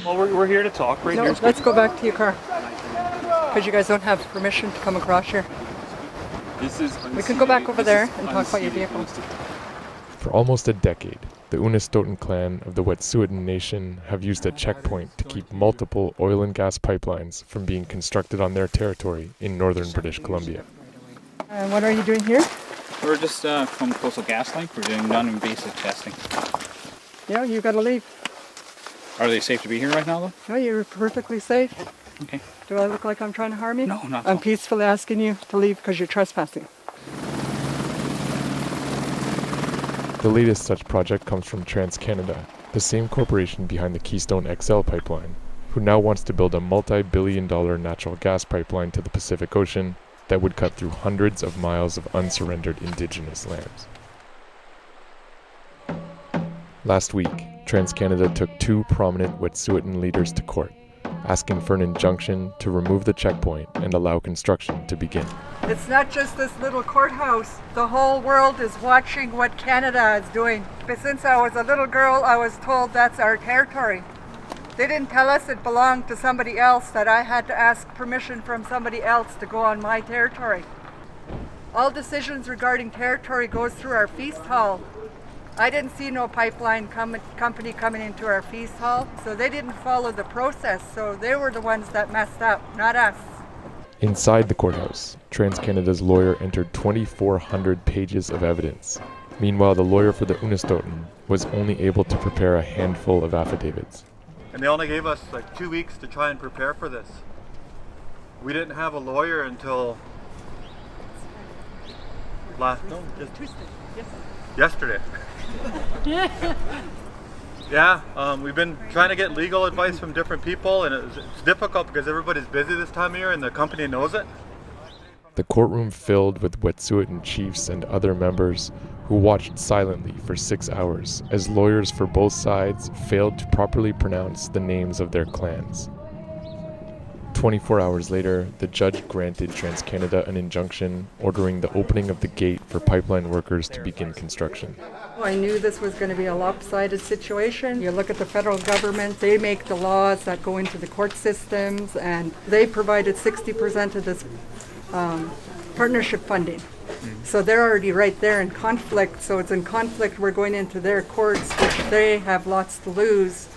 Well, we're here to talk right no, here. Let's go back to your car. Because you guys don't have permission to come across here. We can go back over there and talk about your vehicle. For almost a decade, the Unistoten clan of the Wet'suwet'en Nation have used a checkpoint to keep multiple oil and gas pipelines from being constructed on their territory in northern British Columbia. And what are you doing here? We're just from Coastal GasLink. We're doing non-invasive testing. Yeah, you gotta leave. Are they safe to be here right now, though? No, you're perfectly safe. Okay. Do I look like I'm trying to harm you? No, not at I'm all. peacefully asking you to leave because you're trespassing. The latest such project comes from TransCanada, the same corporation behind the Keystone XL pipeline, who now wants to build a multi-billion-dollar natural gas pipeline to the Pacific Ocean that would cut through hundreds of miles of unsurrendered Indigenous lands. Last week, TransCanada took two prominent Wet'suwet'en leaders to court, asking for an injunction to remove the checkpoint and allow construction to begin. It's not just this little courthouse. The whole world is watching what Canada is doing. But since I was a little girl, I was told that's our territory. They didn't tell us it belonged to somebody else, that I had to ask permission from somebody else to go on my territory. All decisions regarding territory goes through our feast hall. I didn't see no pipeline company coming into our feast hall, so they didn't follow the process, so they were the ones that messed up, not us. Inside the courthouse, TransCanada's lawyer entered 2,400 pages of evidence. Meanwhile, the lawyer for the Unistoten was only able to prepare a handful of affidavits. And they only gave us like 2 weeks to try and prepare for this. We didn't have a lawyer until yesterday. Yeah, we've been trying to get legal advice from different people, and it's difficult because everybody's busy this time of year and the company knows it. The courtroom filled with Wet'suwet'en chiefs and other members who watched silently for 6 hours as lawyers for both sides failed to properly pronounce the names of their clans. 24 hours later, the judge granted TransCanada an injunction ordering the opening of the gate for pipeline workers to begin construction. I knew this was going to be a lopsided situation. You look at the federal government, they make the laws that go into the court systems, and they provided 60% of this partnership funding. So they're already right there in conflict. So it's in conflict. We're going into their courts, which they have lots to lose.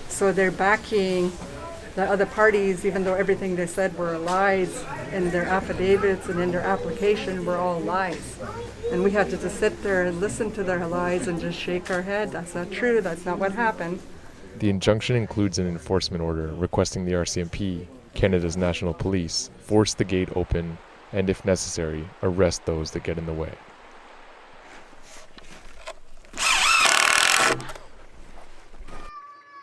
So they're backing the other parties, even though everything they said were lies in their affidavits and in their application were all lies. And we had to just sit there and listen to their lies and just shake our head. That's not true. That's not what happened. The injunction includes an enforcement order requesting the RCMP, Canada's national police, force the gate open and, if necessary, arrest those that get in the way.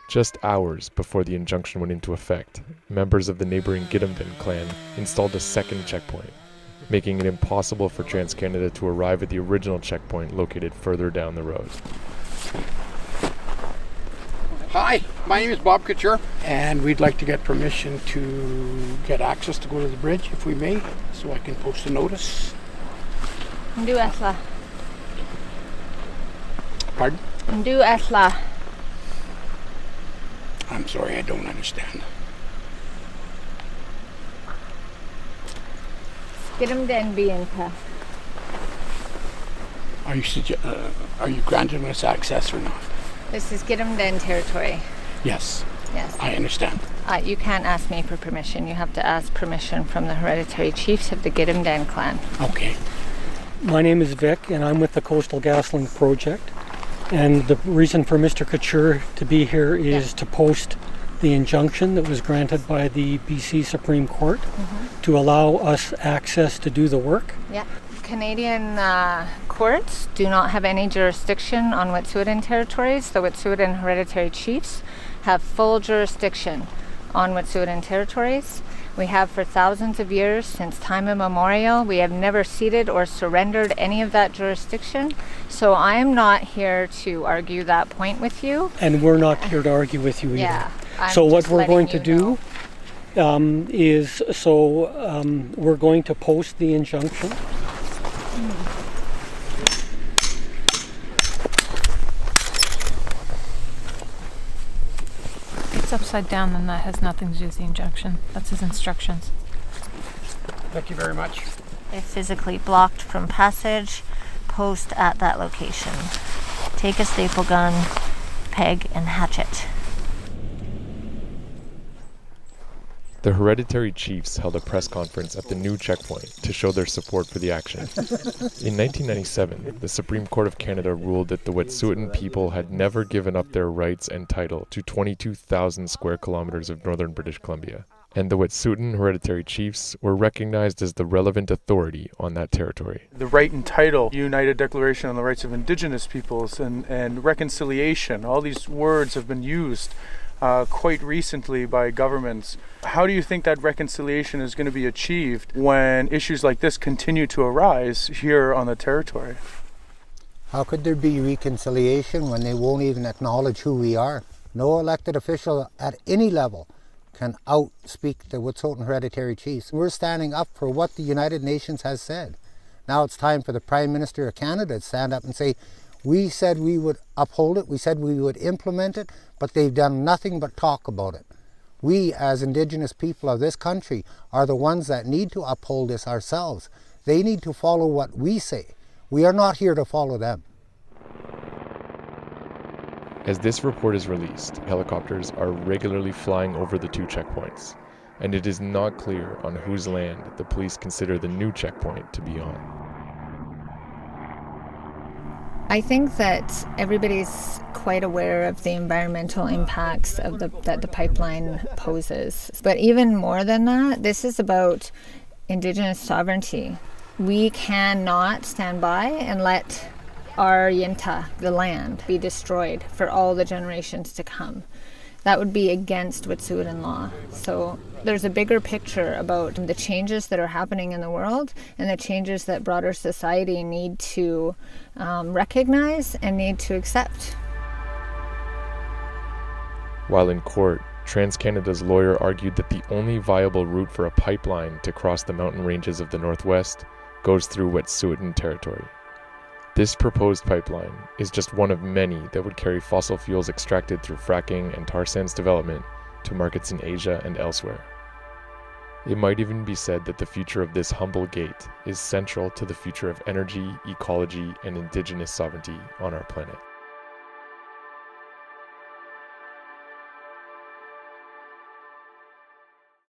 Just hours before the injunction went into effect, members of the neighboring Gidimt'en clan installed a second checkpoint, making it impossible for TransCanada to arrive at the original checkpoint located further down the road. Hi, my name is Bob Couture, and we'd like to get permission to get access to go to the bridge, if we may, so I can post a notice. Ndu Esla. Pardon? Ndu Esla. I'm sorry, I don't understand. Skidamden Bianca. Are you granting us access or not? This is Skidamden territory. Yes. Yes. I understand. You can't ask me for permission. You have to ask permission from the hereditary chiefs of the Gidimt'en clan. Okay. My name is Vic, and I'm with the Coastal GasLink project. And the reason for Mr. Couture to be here is to post the injunction that was granted by the BC Supreme Court to allow us access to do the work. Yeah. Canadian courts do not have any jurisdiction on Wet'suwet'en territories. The Wet'suwet'en hereditary chiefs have full jurisdiction on Wet'suwet'en territories. We have for thousands of years, since time immemorial. We have never ceded or surrendered any of that jurisdiction. So I'm not here to argue that point with you. And we're not here to argue with you either. Yeah. So what we're going to do is, we're going to post the injunction. it's upside down, then that has nothing to do with the injunction. That's his instructions. Thank you very much. If physically blocked from passage, post at that location. Take a staple gun, peg, and hatchet. The hereditary chiefs held a press conference at the new checkpoint to show their support for the action. In 1997, the Supreme Court of Canada ruled that the Wet'suwet'en people had never given up their rights and title to 22,000 square kilometers of northern British Columbia, and the Wet'suwet'en hereditary chiefs were recognized as the relevant authority on that territory. The right and title, United Declaration on the Rights of Indigenous Peoples, and reconciliation, all these words have been used quite recently by governments. How do you think that reconciliation is going to be achieved when issues like this continue to arise here on the territory? How could there be reconciliation when they won't even acknowledge who we are? No elected official at any level can outspeak the Wet'suwet'en hereditary chiefs. We're standing up for what the United Nations has said. Now it's time for the Prime Minister of Canada to stand up and say, we said we would uphold it, we said we would implement it, but they've done nothing but talk about it. We, as Indigenous people of this country, are the ones that need to uphold this ourselves. They need to follow what we say. We are not here to follow them. As this report is released, helicopters are regularly flying over the two checkpoints, and it is not clear on whose land the police consider the new checkpoint to be on. I think that everybody's quite aware of the environmental impacts of that the pipeline poses. But even more than that, this is about Indigenous sovereignty. We cannot stand by and let our Yinta, the land, be destroyed for all the generations to come. That would be against Wet'suwet'en law. So there's a bigger picture about the changes that are happening in the world and the changes that broader society need to recognize and need to accept. While in court, TransCanada's lawyer argued that the only viable route for a pipeline to cross the mountain ranges of the Northwest goes through Wet'suwet'en territory. This proposed pipeline is just one of many that would carry fossil fuels extracted through fracking and tar sands development to markets in Asia and elsewhere. It might even be said that the future of this humble gate is central to the future of energy, ecology, and Indigenous sovereignty on our planet.